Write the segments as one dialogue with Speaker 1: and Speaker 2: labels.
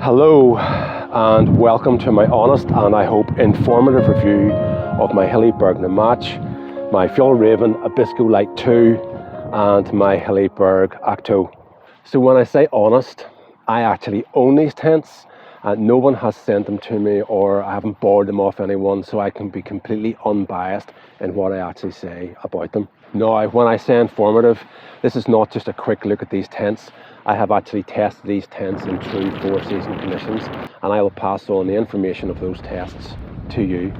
Speaker 1: Hello and welcome to my honest and I hope informative review of my Hilleberg Nammatj, my Fjallraven Abisko Lite 2 and my Hilleberg Akto. So when I say honest, I actually own these tents and no one has sent them to me or I haven't borrowed them off anyone, so I can be completely unbiased in what I actually say about them. Now, when I say informative, this is not just a quick look at these tents. I have actually tested these tents in true four-season conditions and I will pass on the information of those tests to you.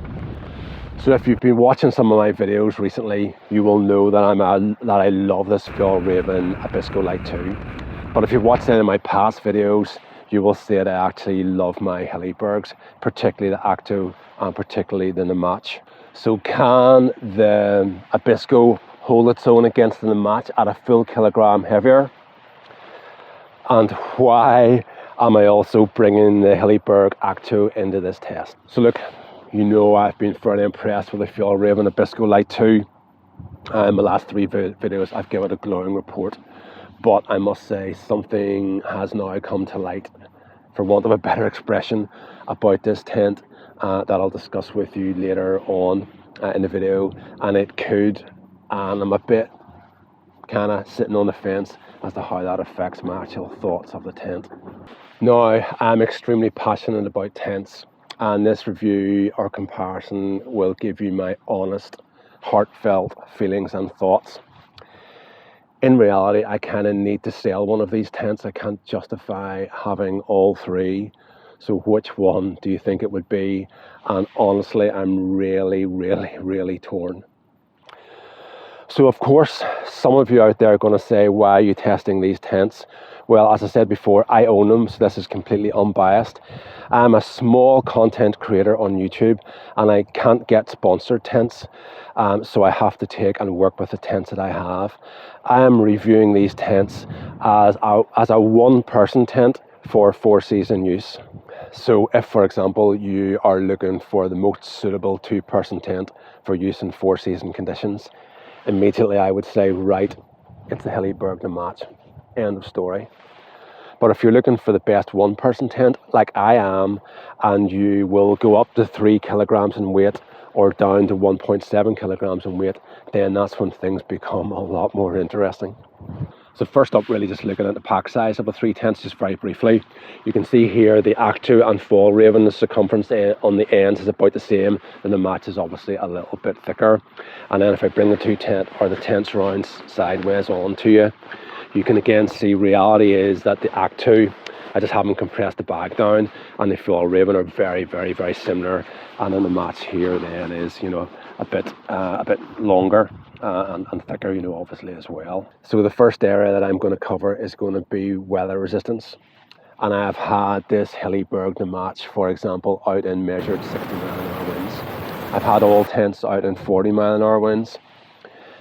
Speaker 1: So if you've been watching some of my videos recently, you will know that I love this Fjallraven Abisko Lite 2. But if you've watched any of my past videos, you will see that I actually love my Hillebergs, particularly the Akto and particularly the Nammatj. So can the Abisko hold its own against the Nammatj at a full kilogram heavier? And why am I also bringing the Hilleberg Akto into this test? So look, you know I've been fairly impressed with the Fjallraven Abisko Lite 2. My last three videos I've given a glowing report, but I must say something has now come to light, for want of a better expression, about this tent that I'll discuss with you later on in the video, and it could, and I'm a bit kind of sitting on the fence as to how that affects my actual thoughts of the tent. Now, I'm extremely passionate about tents, and this review or comparison will give you my honest, heartfelt feelings and thoughts. In reality, I kind of need to sell one of these tents. I can't justify having all three. So which one do you think it would be? And honestly, I'm really torn. So of course, some of you out there are going to say, why are you testing these tents? Well, as I said before, I own them, so this is completely unbiased. I'm a small content creator on YouTube and I can't get sponsored tents, so I have to take and work with the tents that I have. I am reviewing these tents as a one-person tent for four-season use. So if, for example, you are looking for the most suitable two-person tent for use in four-season conditions, immediately I would say, right, it's the Hilleberg Nammatj. End of story. But if you're looking for the best one-person tent, like I am, and you will go up to 3 kilograms in weight or down to 1.7 kilograms in weight, then that's when things become a lot more interesting. So first up, really just looking at the pack size of the three tents, just very briefly. You can see here the Akto and Fjallraven, the circumference on the ends is about the same, and the Nammatj is obviously a little bit thicker. And then if I bring the tents round sideways onto you, you can again see reality is that the Akto, I just haven't compressed the bag down, and the Fjallraven are very similar. And then the Nammatj here then is, you know, a bit longer and thicker, you know, obviously as well. So the first area that I'm going to cover is going to be weather resistance. And I have had this Hilleberg Nammatj, for example, out in measured 60-mile-an-hour winds. I've had all tents out in 40-mile-an-hour winds.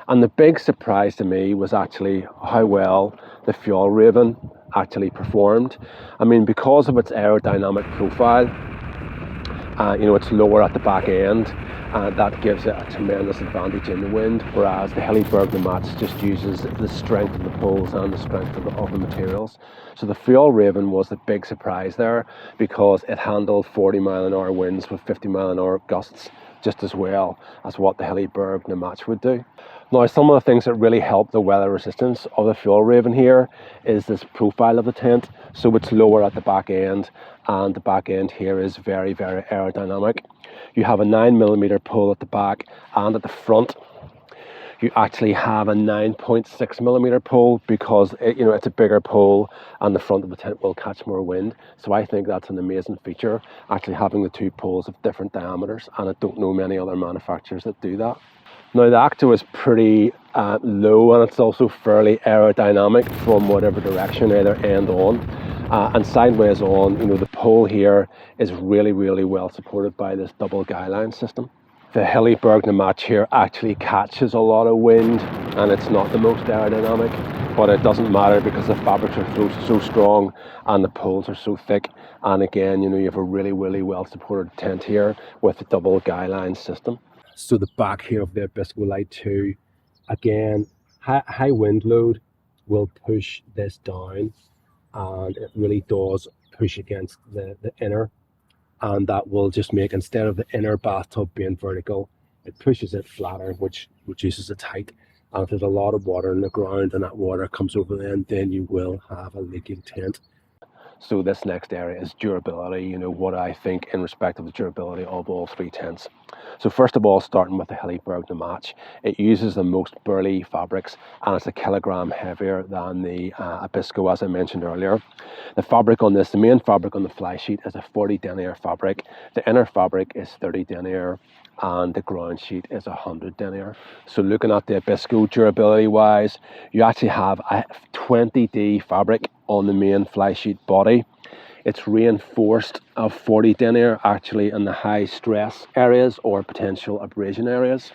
Speaker 1: And the big surprise to me was actually how well the Fjallraven actually performed. I mean, because of its aerodynamic profile, you know, it's lower at the back end, and that gives it a tremendous advantage in the wind, whereas the Hilleberg Nammatj just uses the strength of the poles and the strength of the materials. So the Fjallraven was the big surprise there, because it handled 40-mile-an-hour winds with 50-mile-an-hour gusts just as well as what the Hilleberg Nammatj would do. Now, some of the things that really help the weather resistance of the Fjallraven here is this profile of the tent. So it's lower at the back end, and the back end here is very aerodynamic. You have a 9mm pole at the back, and at the front you actually have a 9.6mm pole, because it's a bigger pole and the front of the tent will catch more wind. So I think that's an amazing feature, actually having the two poles of different diameters, and I don't know many other manufacturers that do that. Now the Akto is pretty low, and it's also fairly aerodynamic from whatever direction, either end on and sideways on. You know, the pole here is really well supported by this double guy line system. The Hilleberg Nammatj here actually catches a lot of wind, and it's not the most aerodynamic, but it doesn't matter because the fabrics are so strong and the poles are so thick. And again, you know, you have a really well supported tent here with the double guy line system. So the back here of the Abisko Lite 2, again, high wind load will push this down, and it really does push against the inner, and that will just make, instead of the inner bathtub being vertical, it pushes it flatter, which reduces its height. And if there's a lot of water in the ground and that water comes over then you will have a leaking tent. So this next area is durability, you know, what I think in respect of the durability of all three tents. So first of all, starting with the Hilleberg Nammatj, it uses the most burly fabrics and it's a kilogram heavier than the Abisko, as I mentioned earlier. The fabric on this, the main fabric on the fly sheet is a 40 denier fabric. The inner fabric is 30 denier and the ground sheet is 100 denier. So looking at the Abisko durability wise, you actually have a 20D fabric on the main fly sheet body. It's reinforced of 40 denier actually in the high stress areas or potential abrasion areas.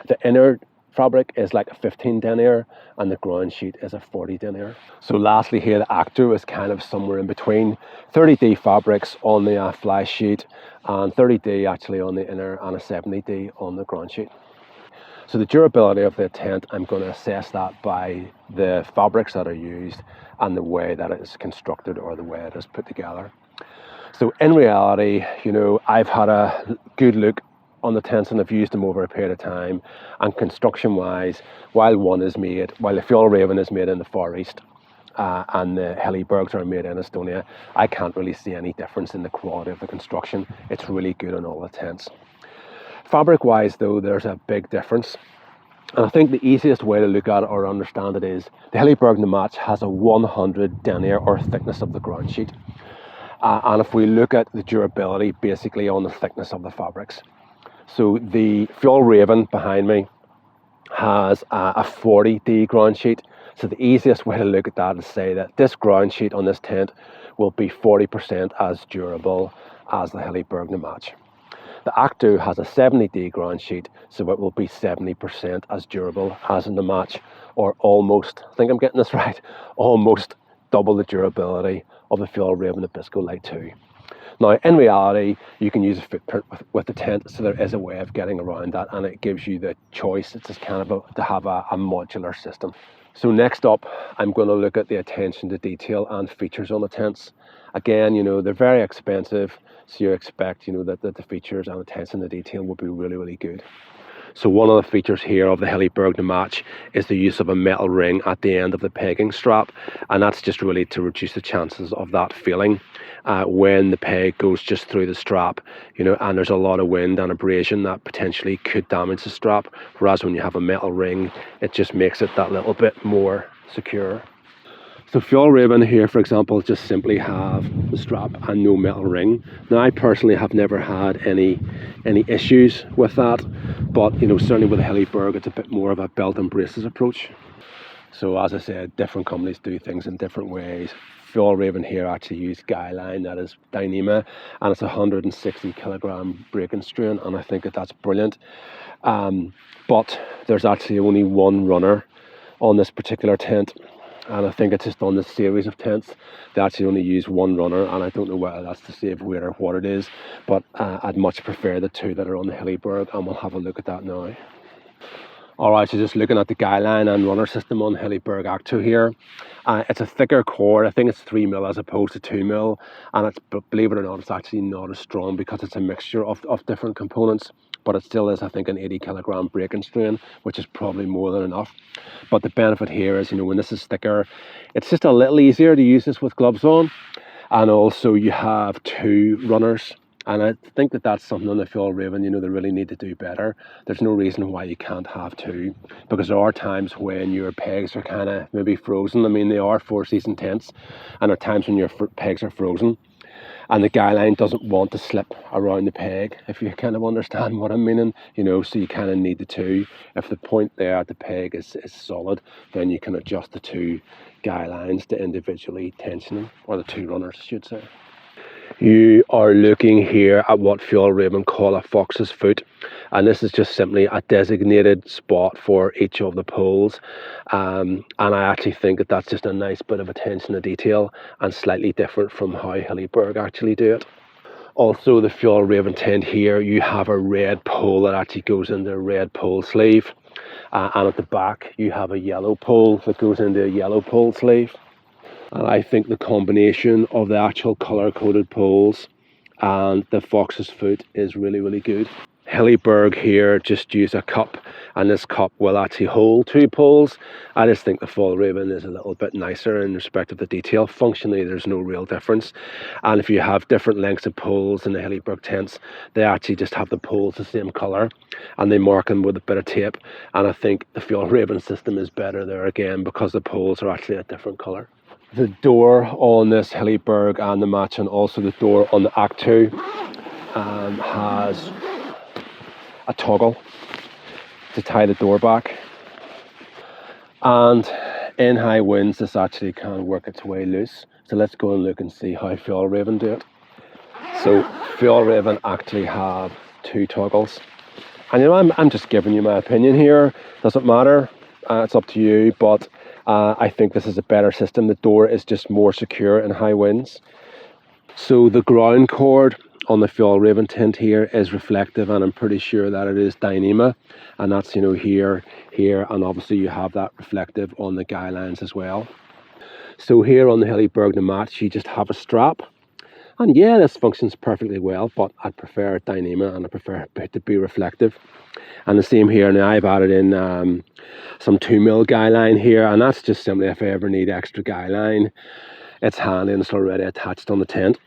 Speaker 1: The inner fabric is like a 15 denier and the ground sheet is a 40 denier. So lastly here, the Akto is kind of somewhere in between 30D fabrics on the fly sheet and 30D actually on the inner and a 70D on the ground sheet. So the durability of the tent, I'm going to assess that by the fabrics that are used and the way that it is constructed or the way it is put together. So in reality, you know, I've had a good look on the tents and I've used them over a period of time, and construction wise, while the Fjallraven is made in the Far East and the Hillebergs are made in Estonia, I can't really see any difference in the quality of the construction. It's really good on all the tents. Fabric wise though, there's a big difference. And I think the easiest way to look at it or understand it is the Hilleberg Nammatj has a 100 denier or thickness of the ground sheet. And if we look at the durability basically on the thickness of the fabrics. So the Fjallraven behind me has a 40D ground sheet. So the easiest way to look at that is say that this ground sheet on this tent will be 40% as durable as the Hilleberg Nammatj. The Akto has a 70D ground sheet, so it will be 70% as durable as in the Nammatj, or almost, I think I'm getting this right, almost double the durability of the Fjallraven Abisko Lite 2. Now, in reality, you can use a footprint with the tent, so there is a way of getting around that, and it gives you the choice. It's just kind of to have a modular system. So next up, I'm going to look at the attention to detail and features on the tents. Again, you know, they're very expensive, so you expect, you know, that the features and attention to detail will be really, really good. So one of the features here of the Hilleberg Nammatj is the use of a metal ring at the end of the pegging strap, and that's just really to reduce the chances of that failing when the peg goes just through the strap, you know, and there's a lot of wind and abrasion that potentially could damage the strap, whereas when you have a metal ring, it just makes it that little bit more secure. So Fjallraven here, for example, just simply have the strap and no metal ring. Now, I personally have never had any issues with that, but you know, certainly with the Hilleberg, it's a bit more of a belt and braces approach. So as I said, different companies do things in different ways. Fjallraven here actually use guy line, that is Dyneema, and it's 160 kilogram breaking strain, and I think that's brilliant. But there's actually only one runner on this particular tent. And I think it's just on this series of tents, they actually only use one runner, and I don't know whether that's to save weight or what it is, but I'd much prefer the two that are on the Hilleberg, and we'll have a look at that now. Alright, so just looking at the guy line and runner system on Hilleberg Akto here. It's a thicker cord, I think it's 3mm as opposed to 2mm, and it's, believe it or not, it's actually not as strong because it's a mixture of different components, but it still is, I think, an 80 kilogram breaking strain, which is probably more than enough. But the benefit here is, you know, when this is thicker, it's just a little easier to use this with gloves on, and also you have two runners. And I think that that's something on the Fjallraven, you know, they really need to do better. There's no reason why you can't have two, because there are times when your pegs are kind of maybe frozen. I mean, they are 4-season tents, and there are times when your pegs are frozen, and the guy line doesn't want to slip around the peg, if you kind of understand what I'm meaning, you know, so you kind of need the two. If the point there at the peg is solid, then you can adjust the two guy lines to individually tension them, or the two runners, I should say. You are looking here at what Fjallraven call a fox's foot, and this is just simply a designated spot for each of the poles, and I actually think that that's just a nice bit of attention to detail and slightly different from how Hilleberg actually do it. Also, the Fjallraven tent here, you have a red pole that actually goes into a red pole sleeve, and at the back you have a yellow pole that goes into a yellow pole sleeve. And I think the combination of the actual colour-coded poles and the fox's foot is really, really good. Hilleberg here just use a cup, and this cup will actually hold 2 poles. I just think the Fjallraven is a little bit nicer in respect of the detail. Functionally, there's no real difference. And if you have different lengths of poles in the Hilleberg tents, they actually just have the poles the same colour, and they mark them with a bit of tape. And I think the Fjallraven system is better there again because the poles are actually a different colour. The door on this Hilleberg and Nammatj, and also the door on the Akto, has a toggle to tie the door back, and in high winds this actually can work its way loose. So let's go and look and see how Fjallraven do it. So Fjallraven actually have 2 toggles, and I'm just giving you my opinion here. Doesn't matter, it's up to you, but I think this is a better system. The door is just more secure in high winds. So the ground cord on the Fjallraven tent here is reflective, and I'm pretty sure that it is Dyneema, and that's, you know, here, and obviously you have that reflective on the guy lines as well. So here on the Hilleberg Nammatj you just have a strap, and yeah, this functions perfectly well, but I'd prefer Dyneema and I prefer it to be reflective. And the same here. Now I've added in some 2mm guy line here, and that's just simply if I ever need extra guy line, it's handy and it's already attached on the tent.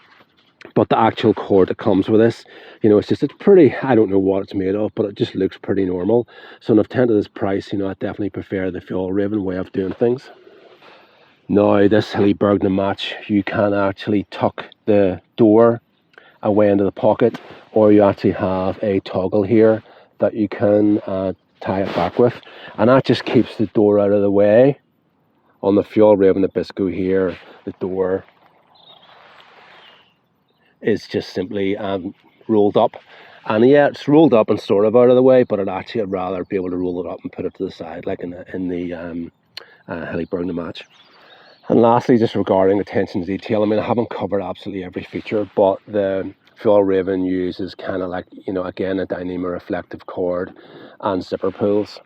Speaker 1: But the actual cord that comes with this, you know, it's pretty, I don't know what it's made of, but it just looks pretty normal. So if tent at this price, you know, I definitely prefer the Fjallraven way of doing things. Now this Hilleberg Nammatj, you can actually tuck the door away into the pocket, or you actually have a toggle here that you can tie it back with, and that just keeps the door out of the way. On the Fjallraven Abisko here, the door is just simply rolled up, and yeah, it's rolled up and sort of out of the way, but I'd rather be able to roll it up and put it to the side like in the Hilleberg Nammatj. And lastly, just regarding attention to detail, I mean, I haven't covered absolutely every feature, but the Fjallraven uses kind of like, you know, again, a Dyneema reflective cord and zipper pulls.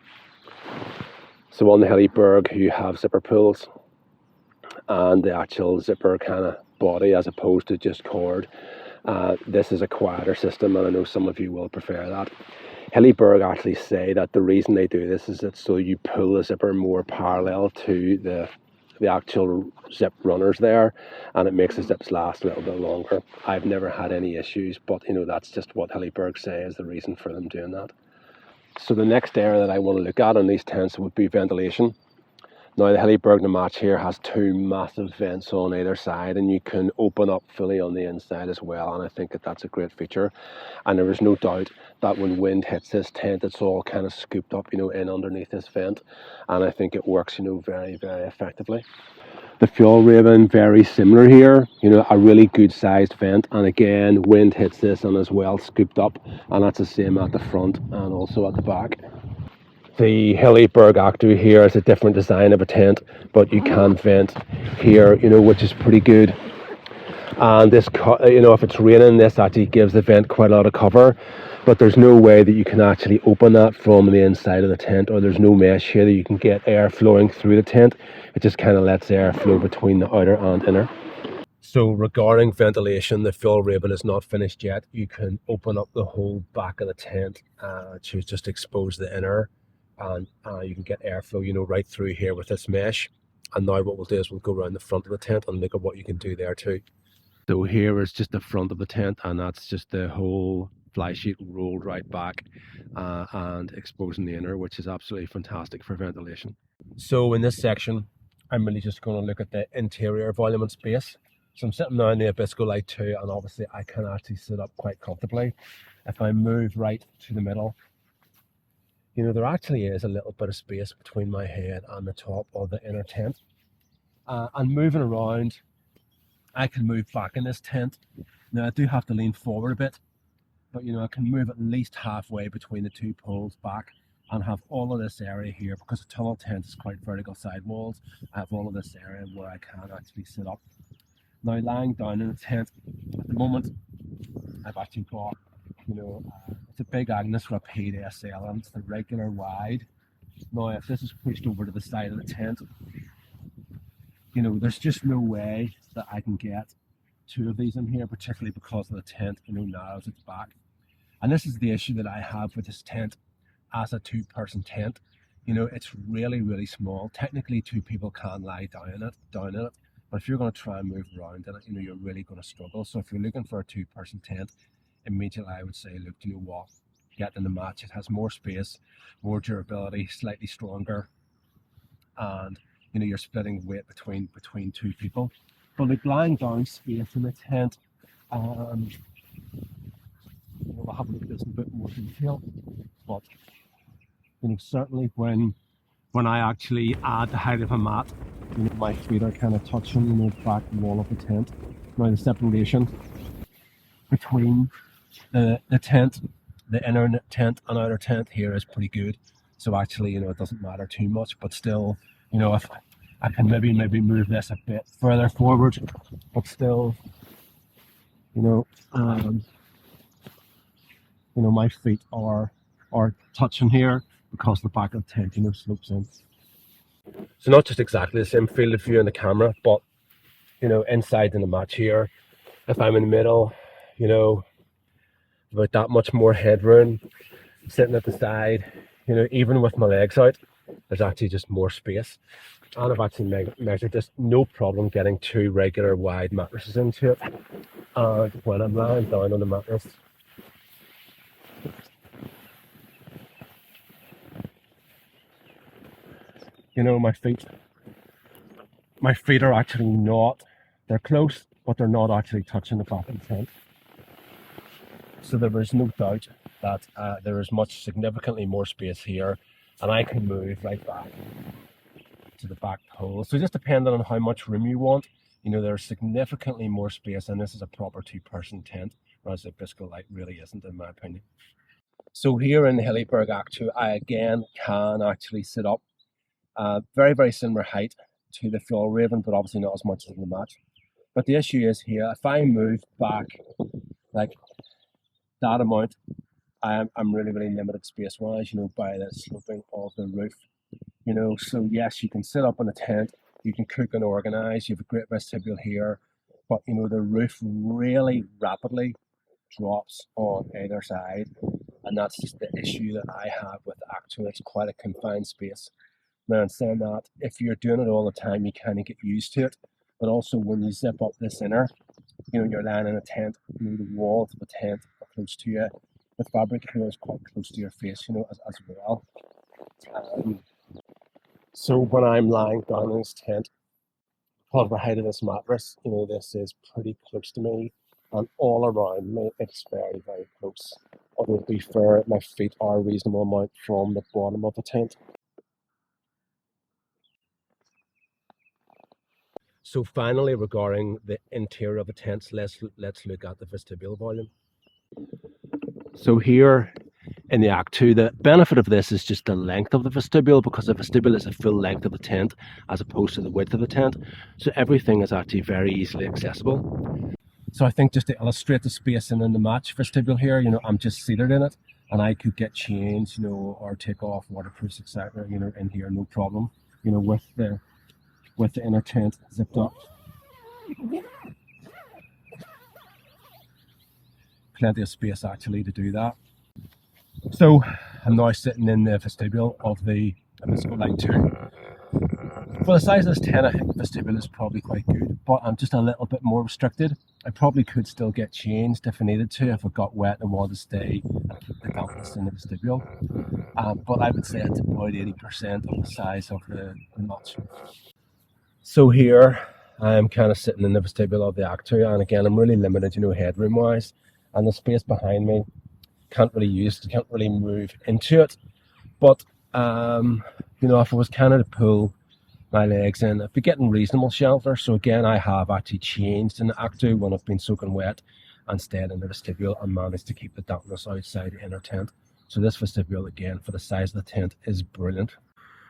Speaker 1: So on the Hilleberg you have zipper pulls and the actual zipper kind of body as opposed to just cord. This is a quieter system, and I know some of you will prefer that. Hilleberg actually say that the reason they do this is that so you pull the zipper more parallel to the actual zip runners there, and it makes the zips last a little bit longer. I've never had any issues, but you know, that's just what Hilleberg say is the reason for them doing that. So the next area that I want to look at on these tents would be ventilation. Now the Hilleberg Nammatj here has 2 massive vents on either side, and you can open up fully on the inside as well, and I think that that's a great feature. And there is no doubt that when wind hits this tent, it's all kind of scooped up, you know, in underneath this vent, and I think it works, you know, very, very effectively. The Fjallraven, very similar here, you know, a really good sized vent, and again, wind hits this and is well scooped up, and that's the same at the front and also at the back. The Hilleberg Akto here is a different design of a tent, but you can vent here, you know, which is pretty good. And this, you know, if it's raining, this actually gives the vent quite a lot of cover, but there's no way that you can actually open that from the inside of the tent, or there's no mesh here that you can get air flowing through the tent. It just kind of lets air flow between the outer and inner. So regarding ventilation, the Fjallraven is not finished yet. You can open up the whole back of the tent to just expose the inner, and you can get airflow, you know, right through here with this mesh. And now what we'll do is we'll go around the front of the tent and look at what you can do there too. So here is just the front of the tent, and that's just the whole fly sheet rolled right back and exposing the inner, which is absolutely fantastic for ventilation. So in this section, I'm really just going to look at the interior volume and space. So I'm sitting now in the Abisko Lite 2, and obviously I can actually sit up quite comfortably. If I move right to the middle, you know, there actually is a little bit of space between my head and the top of the inner tent. And moving around, I can move back in this tent. Now I do have to lean forward a bit, but you know, I can move at least halfway between the 2 poles back and have all of this area here, because the tunnel tent is quite vertical sidewalls. I have all of this area where I can actually sit up. Now lying down in the tent, at the moment, I've actually got, you know, it's a big Agnes for a paid SL, and it's the regular wide. Now if this is pushed over to the side of the tent, you know, there's just no way that I can get two of these in here, particularly because of the tent, you know, narrows its back. And this is the issue that I have with this tent as a two-person tent. You know, it's really, really small. Technically, two people can lie down in it. But if you're going to try and move around in it, you know, you're really going to struggle. So if you're looking for a two-person tent, immediately I would say, look, you know what, get in the Nammatj. It has more space, more durability, slightly stronger, and you know, you're splitting weight between two people. But like lying down space in the tent, you know, we'll have a look at this in a bit more detail. But you know, certainly when I actually add the height of a mat, you know, my feet are kind of touching, you know, the back wall of the tent. Now the separation between the tent, the inner tent and outer tent here is pretty good. So actually, you know, it doesn't matter too much, but still, you know, if I can maybe move this a bit further forward, but still, you know, my feet are touching here because the back of the tent, you know, slopes in. So not just exactly the same field of view in the camera, but you know, inside the Nammatj here, if I'm in the middle, you know, about that much more headroom, sitting at the side, you know, even with my legs out, there's actually just more space. And I've actually measured this, no problem getting two regular wide mattresses into it. And when I'm lying down on the mattress, you know, my feet are actually not, they're close, but they're not actually touching the back of the tent. So there is no doubt that there is significantly more space here, and I can move right back to the back pole. So just depending on how much room you want, you know, there's significantly more space, and this is a proper two-person tent, whereas the Abisko Lite really isn't, in my opinion. So here in the Hilleberg Akto, I again can actually sit up, very, very similar height to the Fjallraven, but obviously not as much as the Nammatj. But the issue is here, if I move back like that amount, I'm really, really limited space-wise, you know, by the sloping of the roof. You know, so yes, you can sit up in a tent, you can cook and organise, you have a great vestibule here, but you know, the roof really rapidly drops on either side, and that's just the issue that I have with Akto. It's quite a confined space. Now, in saying that, if you're doing it all the time, you kind of get used to it, but also when you zip up this inner, you know, you're lying in a tent, you know, the walls of the tent are close to you, the fabric here is quite close to your face, you know, as well. So when I'm lying down in this tent, because of the height of this mattress, you know, this is pretty close to me, and all around me, it's very, very close. Although to be fair, my feet are a reasonable amount from the bottom of the tent. So finally, regarding the interior of the tents, let's look at the vestibule volume. So here in the Akto, the benefit of this is just the length of the vestibule, because the vestibule is the full length of the tent as opposed to the width of the tent. So everything is actually very easily accessible. So I think just to illustrate the spacing in the Nammatj vestibule here, you know, I'm just seated in it, and I could get changed, you know, or take off waterproofs, etc., you know, in here, no problem, you know, with the inner tent zipped up. Plenty of space actually to do that. So I'm now sitting in the vestibule of the Abisko Lite 2. For the size of this tent, I think the vestibule is probably quite good, but I'm just a little bit more restricted. I probably could still get changed if I needed to, if it got wet and wanted to stay and keep the dampness in the vestibule. But I would say it's about 80% of the size of the notch. So here I'm kind of sitting in the vestibule of the Akto, and again, I'm really limited, you know, headroom wise, and the space behind me can't really move into it. But you know, if I was kind of to pull my legs in, I'd be getting reasonable shelter. So again, I have actually changed in the Akto when I've been soaking wet and stayed in the vestibule and managed to keep the dampness outside the inner tent. So this vestibule, again, for the size of the tent, is brilliant.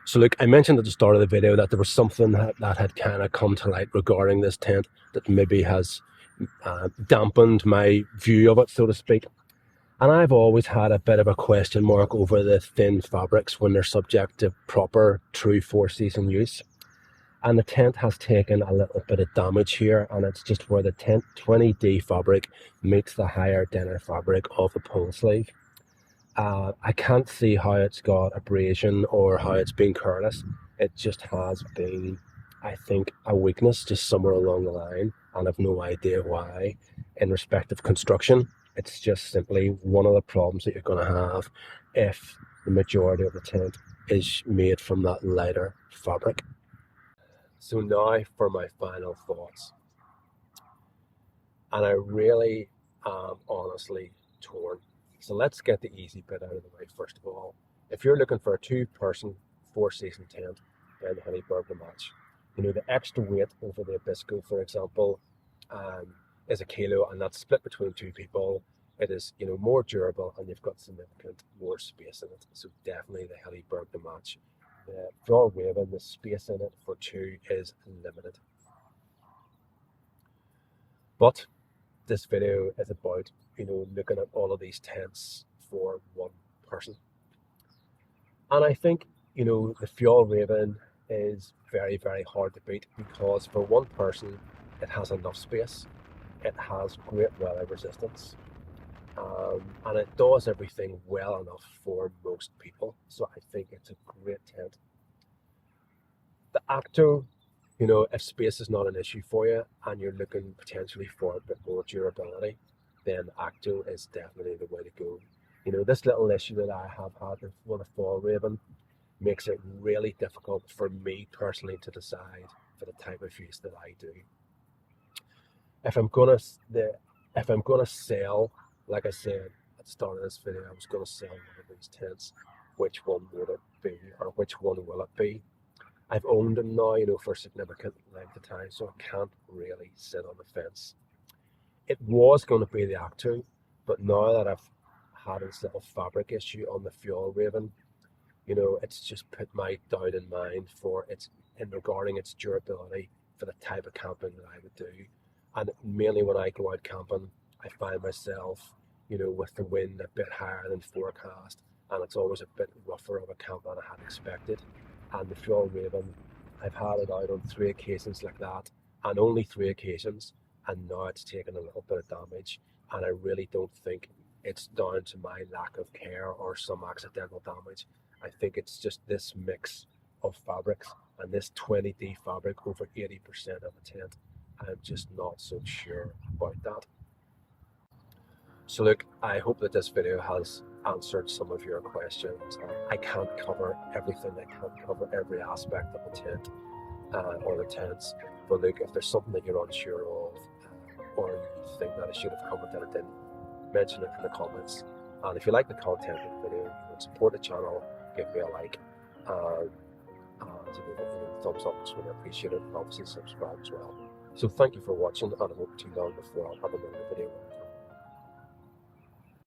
Speaker 1: So look, I mentioned at the start of the video that there was something that had kind of come to light regarding this tent that maybe has dampened my view of it, so to speak. And I've always had a bit of a question mark over the thin fabrics when they're subject to proper, true 4-season use. And the tent has taken a little bit of damage here, and it's just where the tent 20D fabric meets the higher denim fabric of the pole sleeve. I can't see how it's got abrasion or how it's been careless. It just has been, I think, a weakness just somewhere along the line, and I've no idea why. In respect of construction, it's just simply one of the problems that you're going to have if the majority of the tent is made from that lighter fabric. So now for my final thoughts. And I really am honestly torn. So let's get the easy bit out of the way first of all. If you're looking for a 2-person, 4-season tent, then Hilleberg Nammatj. You know, the extra weight over the Abisko, for example, is a kilo, and that's split between 2 people. It is, you know, more durable, and you've got significant more space in it. So definitely the Hilleberg Nammatj. The Fjallraven, the space in it for 2 is limited. But this video is about, you know, looking at all of these tents for one person. And I think, you know, the Fjallraven is very, very hard to beat because for one person, it has enough space, it has great weather resistance, and it does everything well enough for most people. So I think it's a great tent. The Akto, you know, if space is not an issue for you and you're looking potentially for a bit more durability, then Akto is definitely the way to go. You know, this little issue that I have had with the Fjallraven makes it really difficult for me personally to decide for the type of use that I do. If I'm gonna sell, like I said at the start of this video, I was gonna sell one of these tents. Which one would it be, or which one will it be? I've owned them now, you know, for a significant length of time, so I can't really sit on the fence. It was going to be the Akto, but now that I've had this little fabric issue on the Fjallraven, you know, it's just put my doubt in mind for its, in regarding its durability for the type of camping that I would do. And mainly when I go out camping, I find myself, you know, with the wind a bit higher than forecast, and it's always a bit rougher of a camp than I had expected. And the Fjallraven, I've had it out on 3 occasions like that, and only 3 occasions, and now it's taken a little bit of damage, and I really don't think it's down to my lack of care or some accidental damage. I think it's just this mix of fabrics, and this 20D fabric over 80% of the tent. I'm just not so sure about that. So look, I hope that this video has answered some of your questions. I can't cover everything, I can't cover every aspect of the tent or the tents, but look, if there's something that you're unsure of or you think that I should have covered that I didn't, mention it in the comments. And if you like the content of the video, you would support the channel, give me a like, and a thumbs up, it's really appreciated, and obviously subscribe as well. So thank you for watching, and I won't be too long before I'll have another video.